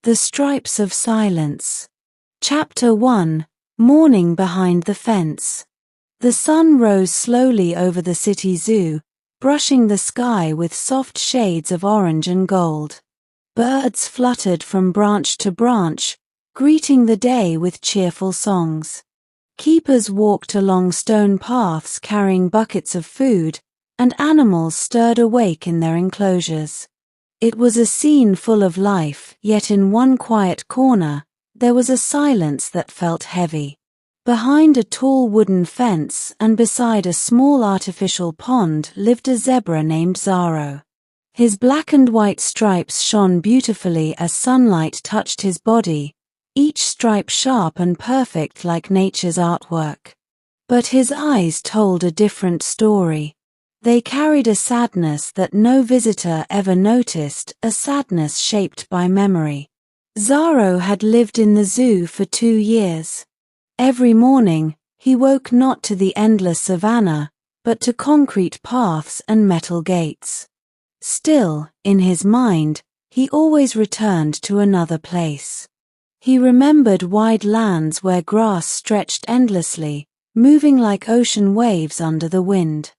The Stripes of Silence. Chapter 1. Morning Behind the Fence. The sun rose slowly over the city zoo, brushing the sky with soft shades of orange and gold. Birds fluttered from branch to branch, greeting the day with cheerful songs. Keepers walked along stone paths carrying buckets of food, and animals stirred awake in their enclosures. It was a scene full of life, yet in one quiet corner, there was a silence that felt heavy. Behind a tall wooden fence and beside a small artificial pond lived a zebra named Zaro. His black and white stripes shone beautifully as sunlight touched his body, each stripe sharp and perfect like nature's artwork. But his eyes told a different story. They carried a sadness that no visitor ever noticed, a sadness shaped by memory. Zaro had lived in the zoo for 2 years. Every morning, he woke not to the endless savannah, but to concrete paths and metal gates. Still, in his mind, he always returned to another place. He remembered wide lands where grass stretched endlessly, moving like ocean waves under the wind.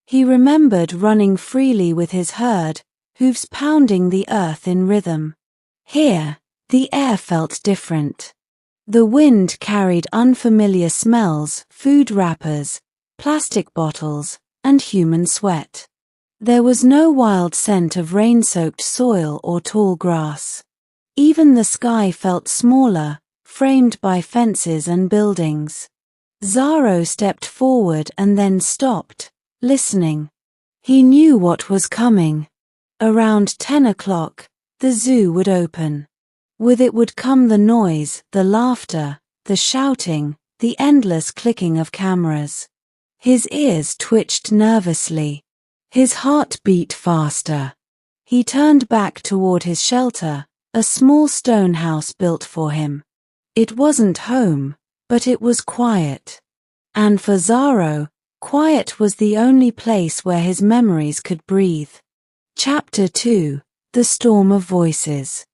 He remembered running freely with his herd, hooves pounding the earth in rhythm. Here, the air felt different. The wind carried unfamiliar smells, food wrappers, plastic bottles, and human sweat. There was no wild scent of rain-soaked soil or tall grass. Even the sky felt smaller, framed by fences and buildings. Zaro stepped forward and then stopped, listening. He knew what was coming. Around 10 o'clock, the zoo would open. With it would come the noise, the laughter, the shouting, the endless clicking of cameras. His ears twitched nervously. His heart beat faster. He turned back toward his shelter, a small stone house built for him. It wasn't home, but it was quiet. And for Zaro, quiet was the only place where his memories could breathe. Chapter 2. The Storm of Voices.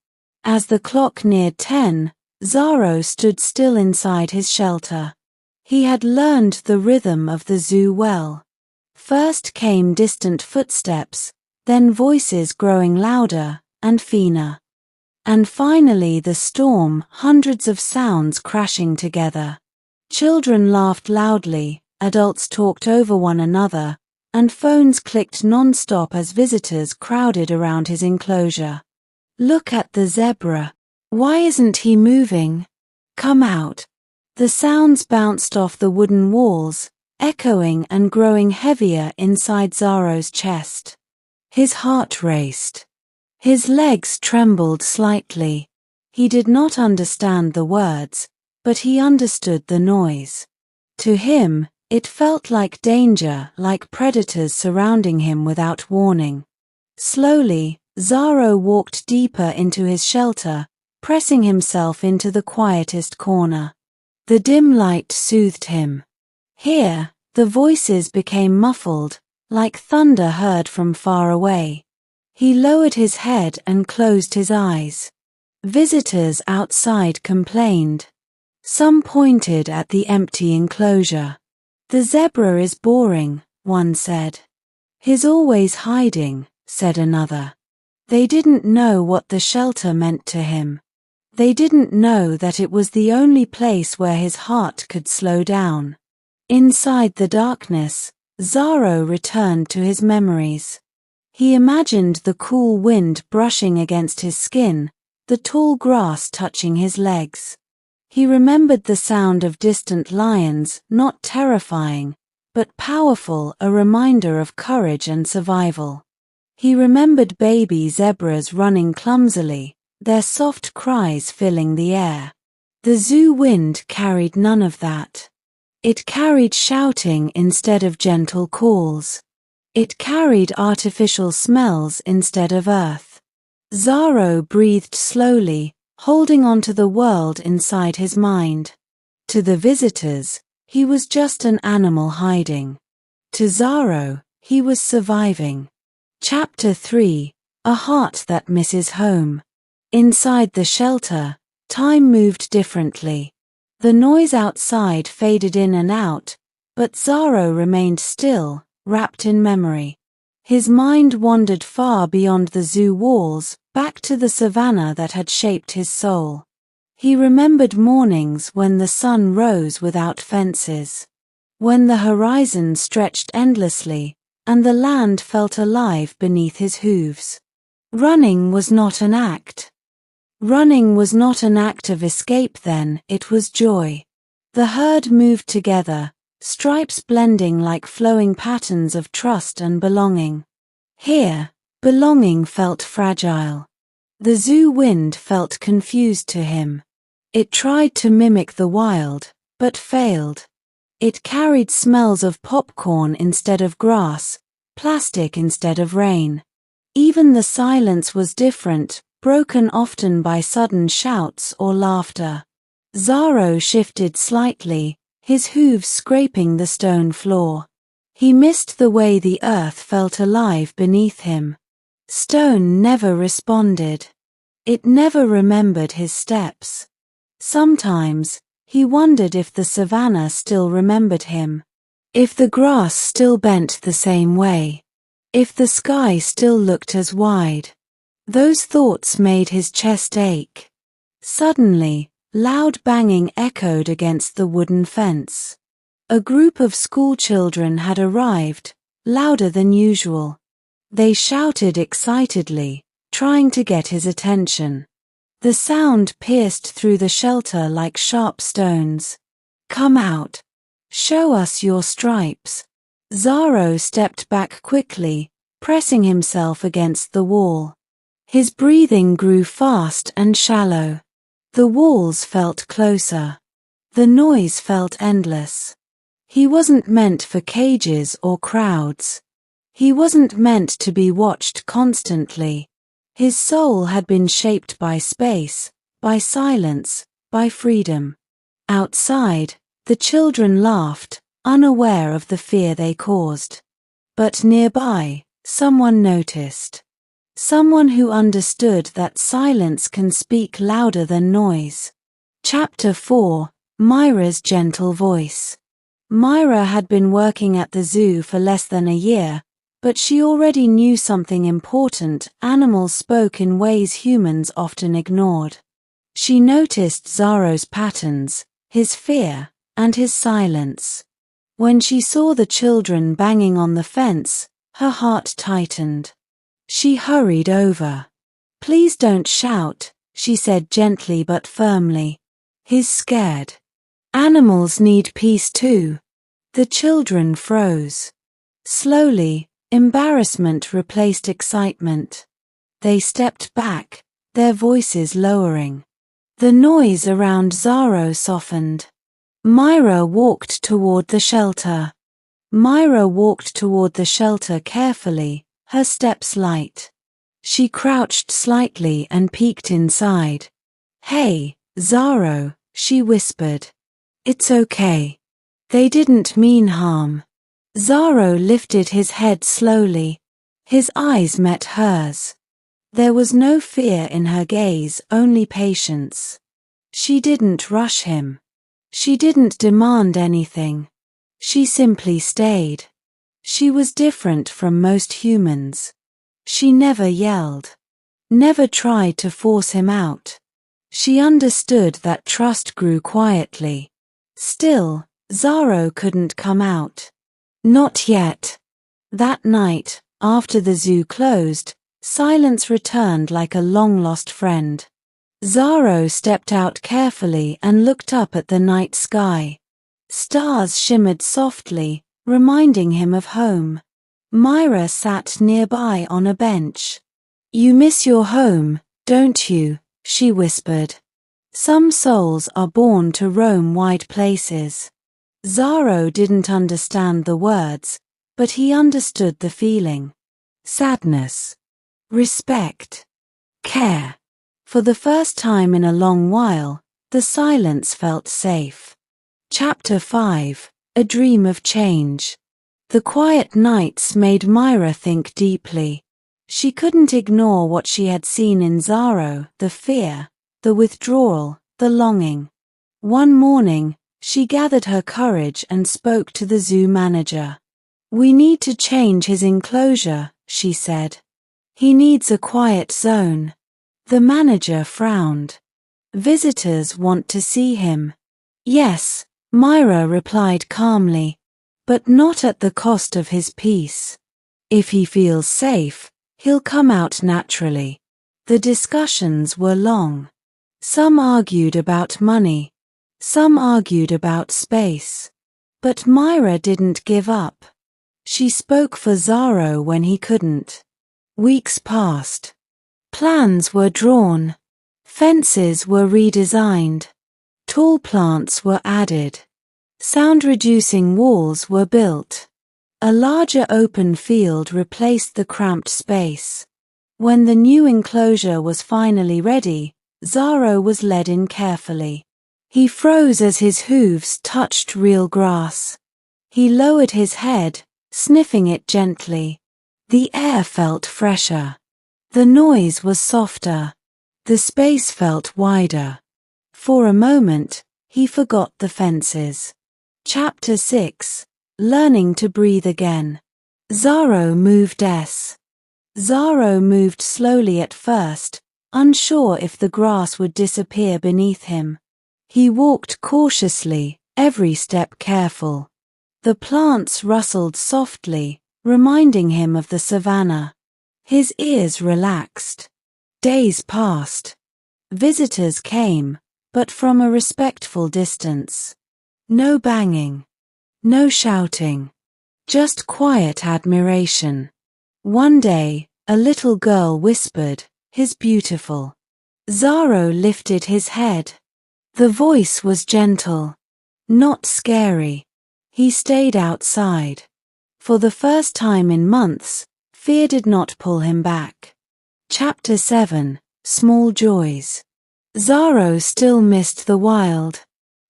As the clock neared 10, Zaro stood still inside his shelter. He had learned the rhythm of the zoo well. First came distant footsteps, then voices growing louder and finer. And finally the storm, hundreds of sounds crashing together. Children laughed loudly, adults talked over one another, and phones clicked non-stop as visitors crowded around his enclosure. "Look at the zebra. Why isn't he moving? Come out." The sounds bounced off the wooden walls, echoing and growing heavier inside Zaro's chest. His heart raced. His legs trembled slightly. He did not understand the words, but he understood the noise. To him, it felt like danger, like predators surrounding him without warning. Slowly, Zaro walked deeper into his shelter, pressing himself into the quietest corner. The dim light soothed him. Here, the voices became muffled, like thunder heard from far away. He lowered his head and closed his eyes. Visitors outside complained. Some pointed at the empty enclosure. "The zebra is boring," one said. "He's always hiding," said another. They didn't know what the shelter meant to him. They didn't know that it was the only place where his heart could slow down. Inside the darkness, Zaro returned to his memories. He imagined the cool wind brushing against his skin, the tall grass touching his legs. He remembered the sound of distant lions, not terrifying, but powerful, a reminder of courage and survival. He remembered baby zebras running clumsily, their soft cries filling the air. The zoo wind carried none of that. It carried shouting instead of gentle calls. It carried artificial smells instead of earth. Zaro breathed slowly, holding on to the world inside his mind. To the visitors, he was just an animal hiding. To Zaro, he was surviving. Chapter 3. A Heart That Misses Home. Inside the shelter, time moved differently. The noise outside faded in and out, but Zaro remained still, wrapped in memory. His mind wandered far beyond the zoo walls, back to the savannah that had shaped his soul. He remembered mornings when the sun rose without fences, when the horizon stretched endlessly, and the land felt alive beneath his hooves. Running was not an act. Running was not an act of escape then, it was joy. The herd moved together, stripes blending like flowing patterns of trust and belonging. Here, belonging felt fragile. The zoo wind felt confused to him. It tried to mimic the wild, but failed. It carried smells of popcorn instead of grass, plastic instead of rain. Even the silence was different, broken often by sudden shouts or laughter. Zaro shifted slightly, his hooves scraping the stone floor. He missed the way the earth felt alive beneath him. Stone never responded. It never remembered his steps. Sometimes, he wondered if the savannah still remembered him. If the grass still bent the same way. If the sky still looked as wide. Those thoughts made his chest ache. Suddenly, loud banging echoed against the wooden fence. A group of schoolchildren had arrived, louder than usual. They shouted excitedly, trying to get his attention. The sound pierced through the shelter like sharp stones. "Come out. Show us your stripes." Zaro stepped back quickly, pressing himself against the wall. His breathing grew fast and shallow. The walls felt closer. The noise felt endless. He wasn't meant for cages or crowds. He wasn't meant to be watched constantly. His soul had been shaped by space, by silence, by freedom. Outside, the children laughed, unaware of the fear they caused. But nearby, someone noticed. Someone who understood that silence can speak louder than noise. Chapter 4: Myra's Gentle Voice. Myra had been working at the zoo for less than a year, but she already knew something important: animals spoke in ways humans often ignored. She noticed Zaro's patterns, his fear, and his silence. When she saw the children banging on the fence, her heart tightened. She hurried over. "Please don't shout," she said gently but firmly. "He's scared. Animals need peace too." The children froze. Slowly, embarrassment replaced excitement. They stepped back, their voices lowering. The noise around Zaro softened. Myra walked toward the shelter. Myra walked toward the shelter carefully, her steps light. She crouched slightly and peeked inside. "Hey, Zaro," she whispered. "It's okay. They didn't mean harm." Zaro lifted his head slowly. His eyes met hers. There was no fear in her gaze, only patience. She didn't rush him. She didn't demand anything. She simply stayed. She was different from most humans. She never yelled. Never tried to force him out. She understood that trust grew quietly. Still, Zaro couldn't come out. Not yet. That night, after the zoo closed, silence returned like a long-lost friend. Zaro stepped out carefully and looked up at the night sky. Stars shimmered softly, reminding him of home. Myra sat nearby on a bench. "You miss your home, don't you?" she whispered. "Some souls are born to roam wide places." Zaro didn't understand the words, but he understood the feeling. Sadness. Respect. Care. For the first time in a long while, the silence felt safe. Chapter 5: A Dream of Change. The quiet nights made Myra think deeply. She couldn't ignore what she had seen in Zaro, the fear, the withdrawal, the longing. One morning, she gathered her courage and spoke to the zoo manager. "We need to change his enclosure," she said. "He needs a quiet zone." The manager frowned. "Visitors want to see him." "Yes," Myra replied calmly, "but not at the cost of his peace. If he feels safe, he'll come out naturally." The discussions were long. Some argued about money. Some argued about space. But Myra didn't give up. She spoke for Zaro when he couldn't. Weeks passed. Plans were drawn. Fences were redesigned. Tall plants were added. Sound-reducing walls were built. A larger open field replaced the cramped space. When the new enclosure was finally ready, Zaro was led in carefully. He froze as his hooves touched real grass. He lowered his head, sniffing it gently. The air felt fresher. The noise was softer. The space felt wider. For a moment, he forgot the fences. Chapter 6. Learning to breathe again. Zaro moved s. Zaro moved slowly at first, unsure if the grass would disappear beneath him. He walked cautiously, every step careful. The plants rustled softly, reminding him of the savannah. His ears relaxed. Days passed. Visitors came, but from a respectful distance. No banging. No shouting. Just quiet admiration. One day, a little girl whispered, "He's beautiful." Zaro lifted his head. The voice was gentle, not scary. He stayed outside. For the first time in months, fear did not pull him back. Chapter 7. Small Joys. Zaro still missed the wild.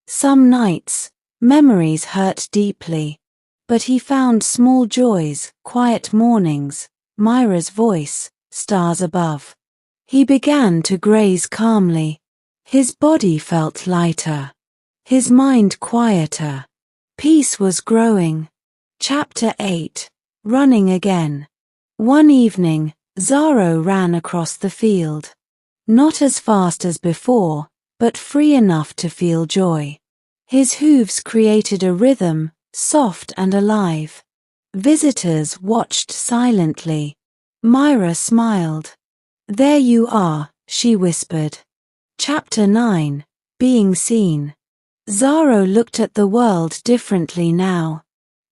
Some nights, memories hurt deeply. But he found small joys, quiet mornings, Myra's voice, stars above. He began to graze calmly. His body felt lighter. His mind quieter. Peace was growing. Chapter 8. Running again. One evening, Zaro ran across the field. Not as fast as before, but free enough to feel joy. His hooves created a rhythm, soft and alive. Visitors watched silently. Myra smiled. "There you are," she whispered. Chapter 9. Being Seen. Zaro looked at the world differently now.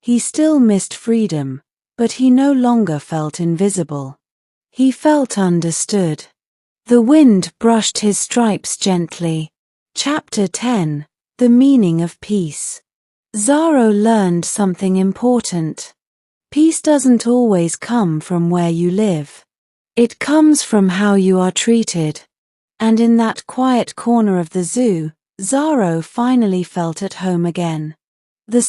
He still missed freedom, but he no longer felt invisible. He felt understood. The wind brushed his stripes gently. Chapter 10. The Meaning of Peace. Zaro learned something important. Peace doesn't always come from where you live. It comes from how you are treated. And in that quiet corner of the zoo, Zaro finally felt at home again. The